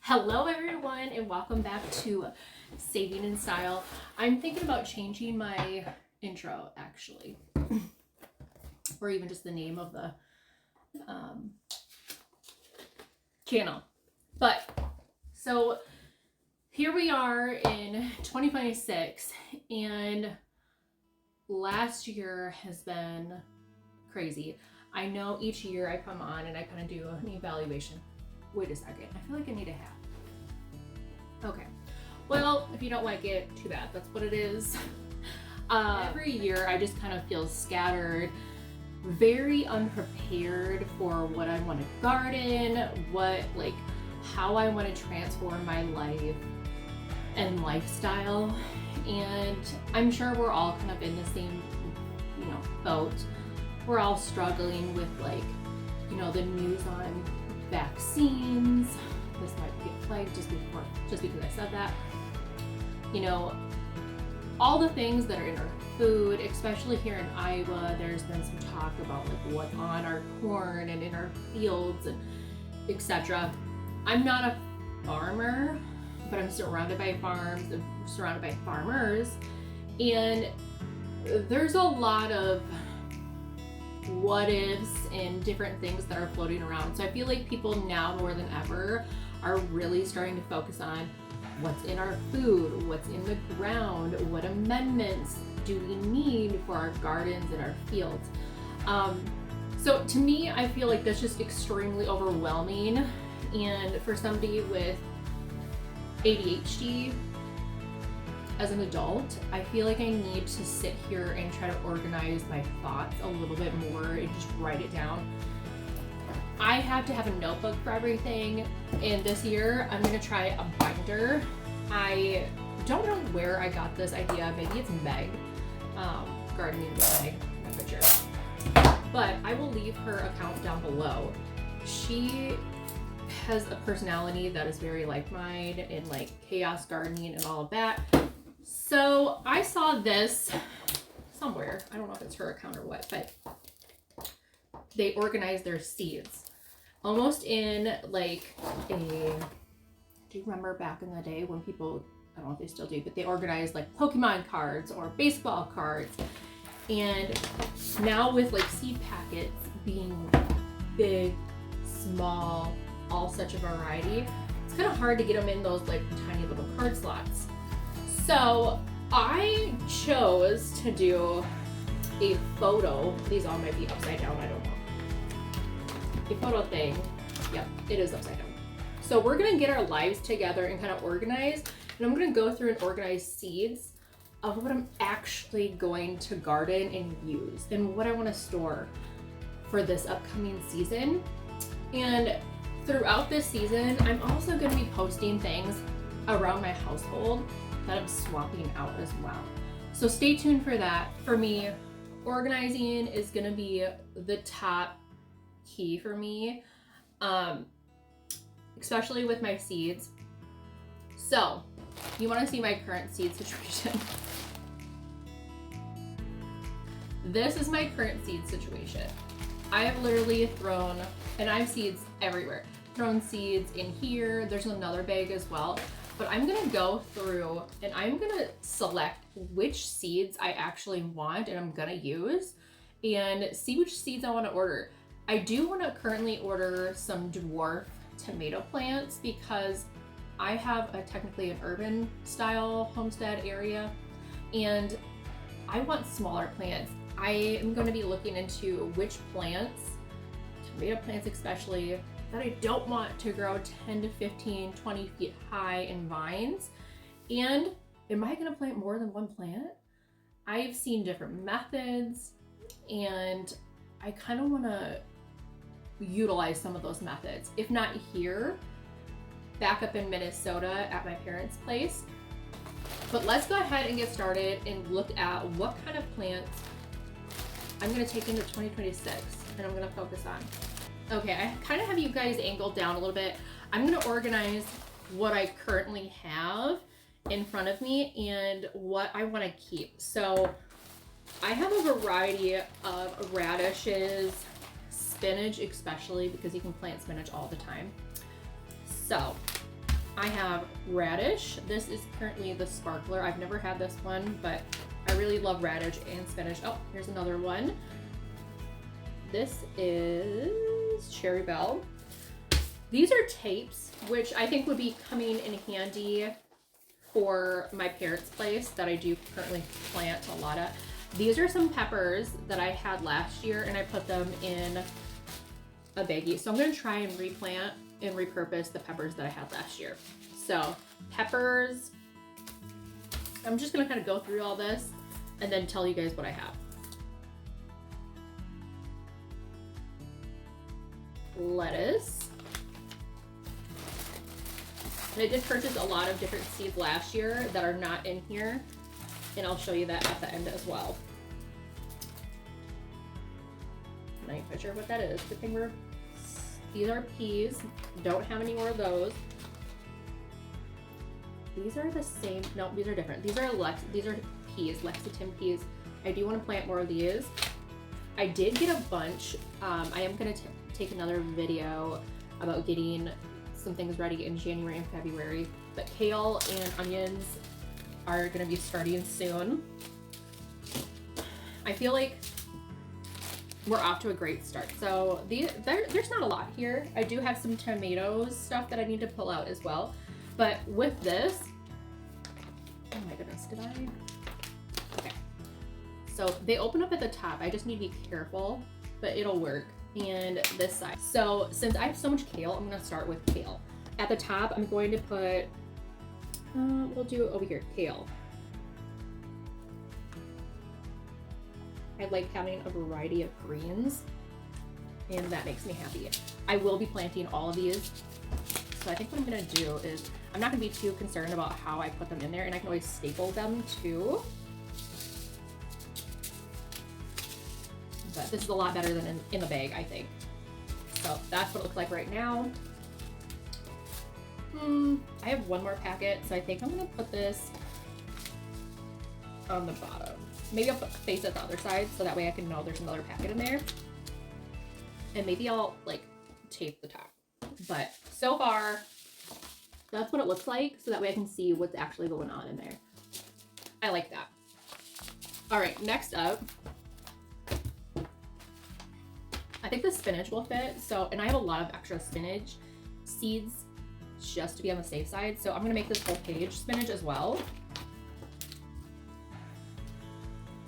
Hello everyone and welcome back to Saving in Style. I'm thinking about changing my intro actually, or even just the name of the channel. But so here we are in 2026 and last year has been crazy. I know each year I come on and I kind of do an evaluation. Wait a second, I feel like I need a hat. Okay, well, if you don't like it, too bad, that's what it is. Every year I just kind of feel scattered, very unprepared for what I want to garden, how I want to transform my life and lifestyle. And I'm sure we're all kind of in the same, boat. We're all struggling with the news on vaccines. This might get flagged just because I said that. All the things that are in our food, especially here in Iowa, there's been some talk about what's on our corn and in our fields and etc. I'm not a farmer, but I'm surrounded by farms, I'm surrounded by farmers, and there's a lot of what ifs and different things that are floating around. So I feel like people now more than ever are really starting to focus on what's in our food, what's in the ground, what amendments do we need for our gardens and our fields. So to me, I feel like that's just extremely overwhelming. And for somebody with ADHD, as an adult, I feel like I need to sit here and try to organize my thoughts a little bit more and just write it down. I have to have a notebook for everything, and this year I'm gonna try a binder. I don't know where I got this idea. Maybe it's Meg, gardening with Meg, my picture. But I will leave her account down below. She has a personality that is very like mine and chaos gardening and all of that. So I saw this somewhere. I don't know if it's her account or what, but they organize their seeds almost in do you remember back in the day when people, I don't know if they still do, but they organize Pokemon cards or baseball cards. And now with seed packets being big, small, all such a variety, it's kind of hard to get them in those tiny little card slots. So I chose to do a photo. These all might be upside down, I don't know. A photo thing. Yep, it is upside down. So we're gonna get our lives together and kind of organize. And I'm gonna go through and organize seeds of what I'm actually going to garden and use and what I want to store for this upcoming season. And throughout this season, I'm also gonna be posting things around my household that I'm swapping out as well. So stay tuned for that. For me, organizing is gonna be the top key for me, especially with my seeds. So you wanna see my current seed situation. This is my current seed situation. I have literally thrown, and I have seeds everywhere. Thrown seeds in here. There's another bag as well. But I'm gonna go through and I'm gonna select which seeds I actually want and I'm gonna use and see which seeds I wanna order. I do wanna currently order some dwarf tomato plants because I have technically an urban style homestead area and I want smaller plants. I am gonna be looking into which plants, tomato plants especially, that I don't want to grow 10 to 15, 20 feet high in vines. And am I gonna plant more than one plant? I've seen different methods and I kind of wanna utilize some of those methods. If not here, back up in Minnesota at my parents' place. But let's go ahead and get started and look at what kind of plants I'm gonna take into 2026 and I'm gonna focus on. Okay, I kind of have you guys angled down a little bit. I'm gonna organize what I currently have in front of me and what I wanna keep. So I have a variety of radishes, spinach especially, because you can plant spinach all the time. So I have radish. This is currently the sparkler. I've never had this one, but I really love radish and spinach. Oh, here's another one. This is Cherry Bell. These are tapes, which I think would be coming in handy for my parents' place that I do currently plant a lot of. These are some peppers that I had last year, and I put them in a baggie. So I'm going to try and replant and repurpose the peppers that I had last year. So peppers, I'm just going to kind of go through all this and then tell you guys what I have. Lettuce. And I did purchase a lot of different seeds last year that are not in here, and I'll show you that at the end as well. Nice picture of what that is. Good thing these are peas. Don't have any more of those. These are the same. No, these are different. These are peas, Lexington peas. I do want to plant more of these. I did get a bunch. I am going to take another video about getting some things ready in January and February, but kale and onions are going to be starting soon. I feel like we're off to a great start. So there's not a lot here. I do have some tomatoes stuff that I need to pull out as well, but with this, oh my goodness, did I? Okay, so they open up at the top. I just need to be careful, but it'll work. And this side. So since I have so much kale, I'm gonna start with kale. At the top, I'm going to put, we'll do over here, kale. I like having a variety of greens, and that makes me happy. I will be planting all of these. So I think what I'm gonna do is, I'm not gonna be too concerned about how I put them in there, and I can always staple them too. But this is a lot better than in the bag, I think. So that's what it looks like right now. I have one more packet, so I think I'm gonna put this on the bottom. Maybe I'll face it the other side so that way I can know there's another packet in there. And maybe I'll like tape the top. But so far, that's what it looks like, so that way I can see what's actually going on in there. I like that. All right, next up, I think the spinach will fit. So, and I have a lot of extra spinach seeds just to be on the safe side. So I'm gonna make this whole page spinach as well.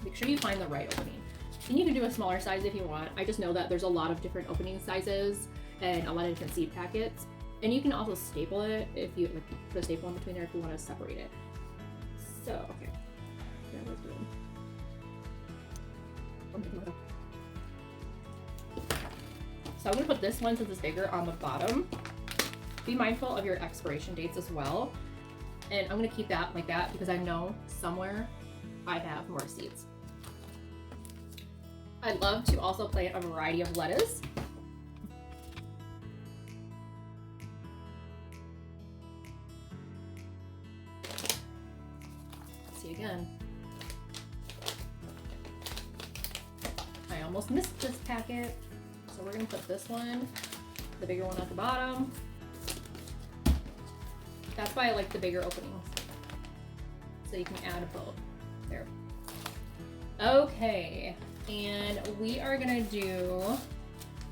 Make sure you find the right opening. And you can do a smaller size if you want. I just know that there's a lot of different opening sizes and a lot of different seed packets. And you can also staple it if you like, put a staple in between there if you want to separate it. So, okay. So I'm gonna put this one, since it's bigger, on the bottom. Be mindful of your expiration dates as well. And I'm gonna keep that like that because I know somewhere I have more seeds. I'd love to also plant a variety of lettuce. See again. I almost missed this packet. So we're gonna put this one, the bigger one at the bottom. That's why I like the bigger openings. So you can add both. There. Okay, and we are gonna do,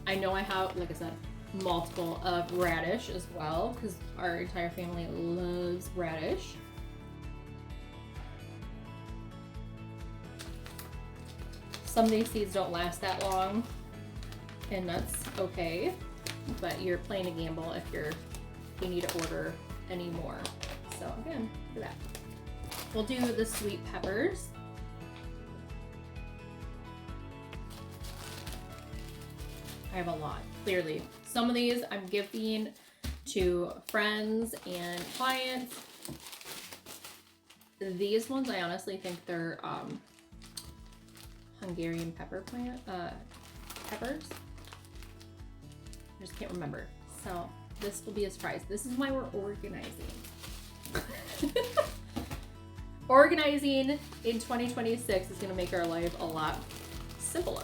I know I have, like I said, multiple of radish as well, because our entire family loves radish. Some of these seeds don't last that long, and that's okay, but you're playing a gamble if you need to order any more. So again, for that. We'll do the sweet peppers. I have a lot, clearly. Some of these I'm gifting to friends and clients. These ones, I honestly think they're Hungarian pepper peppers. I just can't remember. So this will be a surprise. This is why we're organizing. Organizing in 2026 is gonna make our life a lot simpler.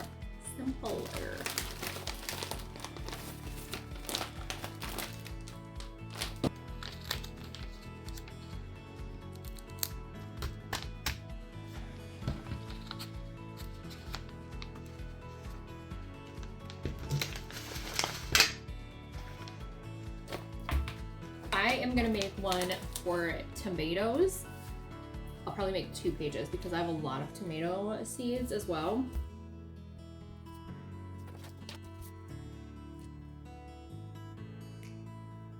make one for tomatoes. I'll probably make 2 pages because I have a lot of tomato seeds as well.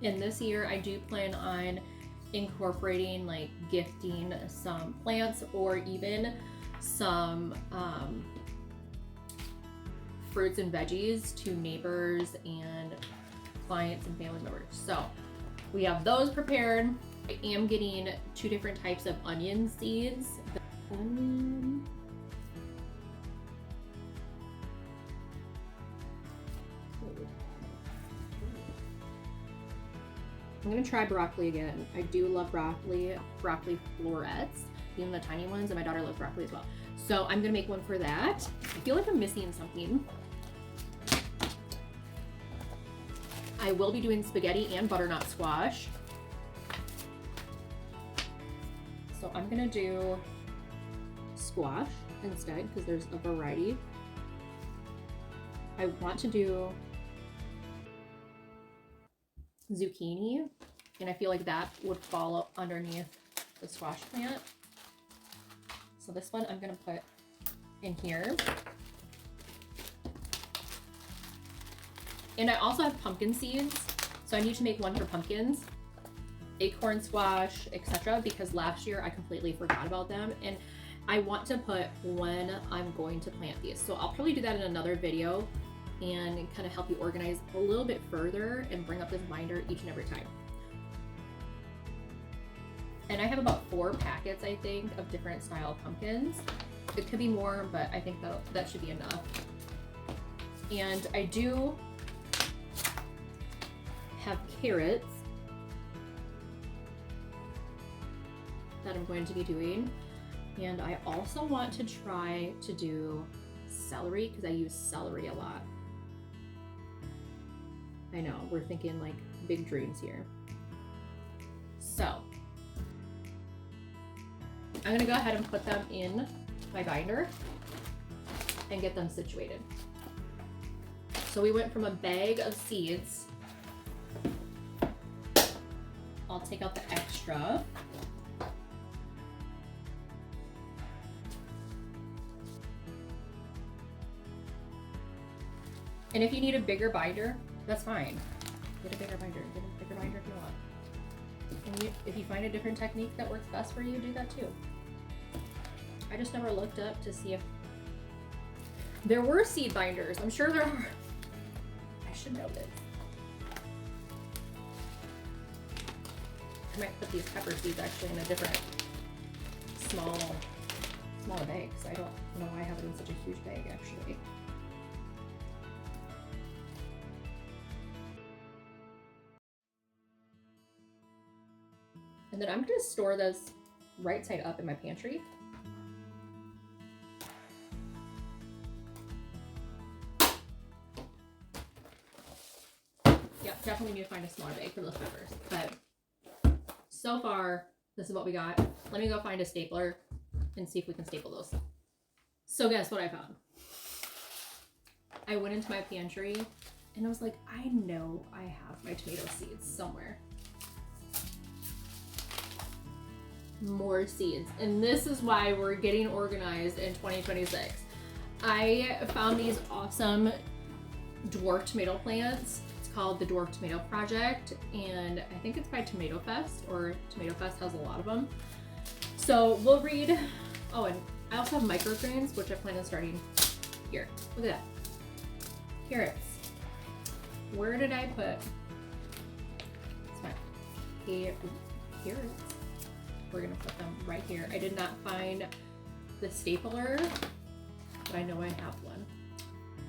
And this year I do plan on incorporating like gifting some plants or even some fruits and veggies to neighbors and clients and family members. So we have those prepared. I am getting 2 different types of onion seeds. I'm gonna try broccoli again. I do love broccoli florets, even the tiny ones, and my daughter loves broccoli as well. So I'm gonna make one for that. I feel like I'm missing something. I will be doing spaghetti and butternut squash. So I'm gonna do squash instead because there's a variety. I want to do zucchini, and I feel like that would fall up underneath the squash plant. So this one I'm gonna put in here. And I also have pumpkin seeds, so I need to make one for pumpkins, acorn squash, etc. because last year I completely forgot about them, and I want to put when I'm going to plant these. So I'll probably do that in another video and kind of help you organize a little bit further and bring up this binder each and every time. And I have about 4 packets, I think, of different style pumpkins. It could be more, but I think that should be enough. And I do have carrots that I'm going to be doing. And I also want to try to do celery because I use celery a lot. I know, we're thinking like big dreams here. So I'm gonna go ahead and put them in my binder and get them situated. So we went from a bag of seeds. I'll take out the extra. And if you need a bigger binder, that's fine. Get a bigger binder. Get a bigger binder if you want. And if you find a different technique that works best for you, do that too. I just never looked up to see if there were seed binders. I'm sure there are. I should know this. I might put these pepper seeds actually in a different smaller bag, because I don't know why I have it in such a huge bag actually. And then I'm gonna store this right side up in my pantry. Yeah, definitely need to find a smaller bag for those peppers. But so far, this is what we got. Let me go find a stapler and see if we can staple those. So guess what I found? I went into my pantry and I was like, I know I have my tomato seeds somewhere. More seeds. And this is why we're getting organized in 2026. I found these awesome dwarf tomato plants. It's called the Dwarf Tomato Project, and I think it's by Tomato Fest, or Tomato Fest has a lot of them. So we'll read. Oh, and I also have microgreens, which I plan on starting here. Look at that. Carrots. Where did I put? It's my carrots. We're gonna put them right here. I did not find the stapler, but I know I have one.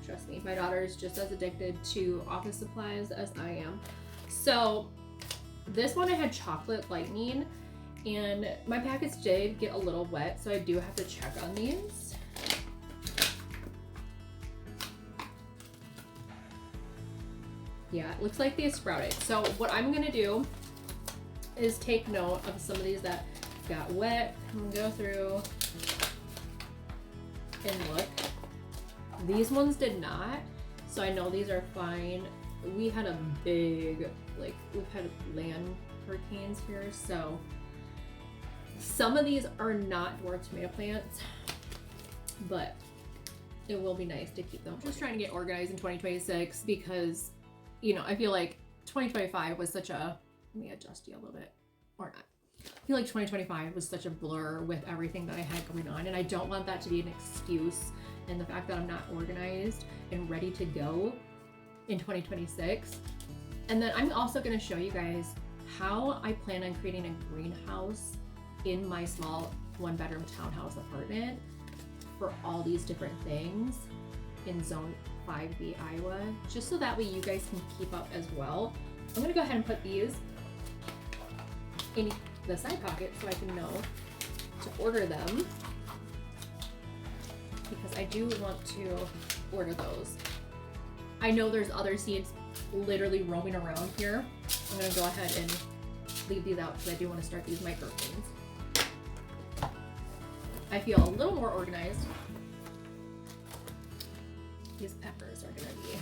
Trust me, my daughter is just as addicted to office supplies as I am. So this one I had chocolate lightning, and my packets did get a little wet, so I do have to check on these. Yeah, it looks like they sprouted. So what I'm gonna do is take note of some of these that got wet. I'm gonna go through and look. These ones did not, so I know these are fine. We had a big, like, we've had land hurricanes here, so some of these are not dwarf tomato plants, but it will be nice to keep them. I'm just trying to get organized in 2026 because, you know, I feel like 2025 was such a, let me adjust you a little bit, or not. I feel like 2025 was such a blur with everything that I had going on, and I don't want that to be an excuse. And the fact that I'm not organized and ready to go in 2026. And then I'm also going to show you guys how I plan on creating a greenhouse in my small 1-bedroom townhouse apartment for all these different things in zone 5B Iowa, just so that way you guys can keep up as well. I'm gonna go ahead and put these in the side pocket so I can know to order them, because I do want to order those. I know there's other seeds literally roaming around here. I'm gonna go ahead and leave these out because I do want to start these microgreens. I feel a little more organized. These peppers are gonna be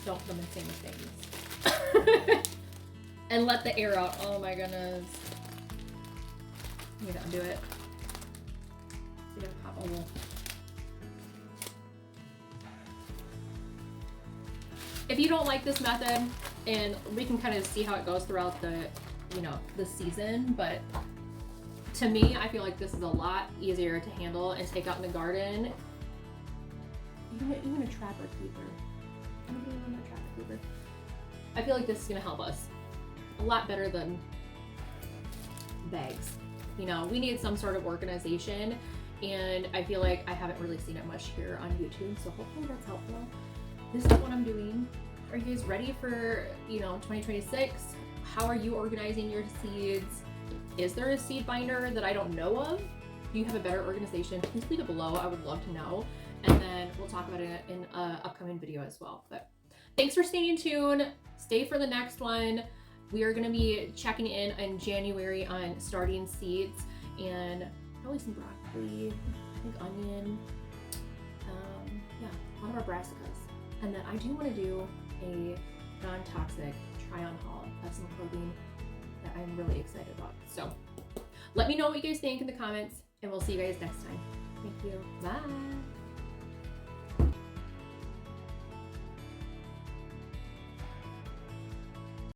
don't put them in same things. And let the air out. Oh my goodness. You gotta do it. You gotta pop a hole. If you don't like this method, and we can kind of see how it goes throughout the, you know, the season, but to me, I feel like this is a lot easier to handle and take out in the garden. Even a trapper keeper. Anybody want a trapper keeper? I feel like this is gonna help us a lot better than bags. You know, we need some sort of organization, and I feel like I haven't really seen it much here on YouTube, so hopefully that's helpful. This is what I'm doing. Are you guys ready for, you know, 2026? How are you organizing your seeds? Is there a seed binder that I don't know of? Do you have a better organization? Please leave it below. I would love to know. And then we'll talk about it in an upcoming video as well. But thanks for staying tuned. Stay for the next one. We are going to be checking in January on starting seeds, and probably some broccoli, I think onion, yeah, a lot of our brassicas. And then I do want to do a non-toxic try-on haul of some clothing that I'm really excited about. So let me know what you guys think in the comments, and we'll see you guys next time. Thank you. Bye.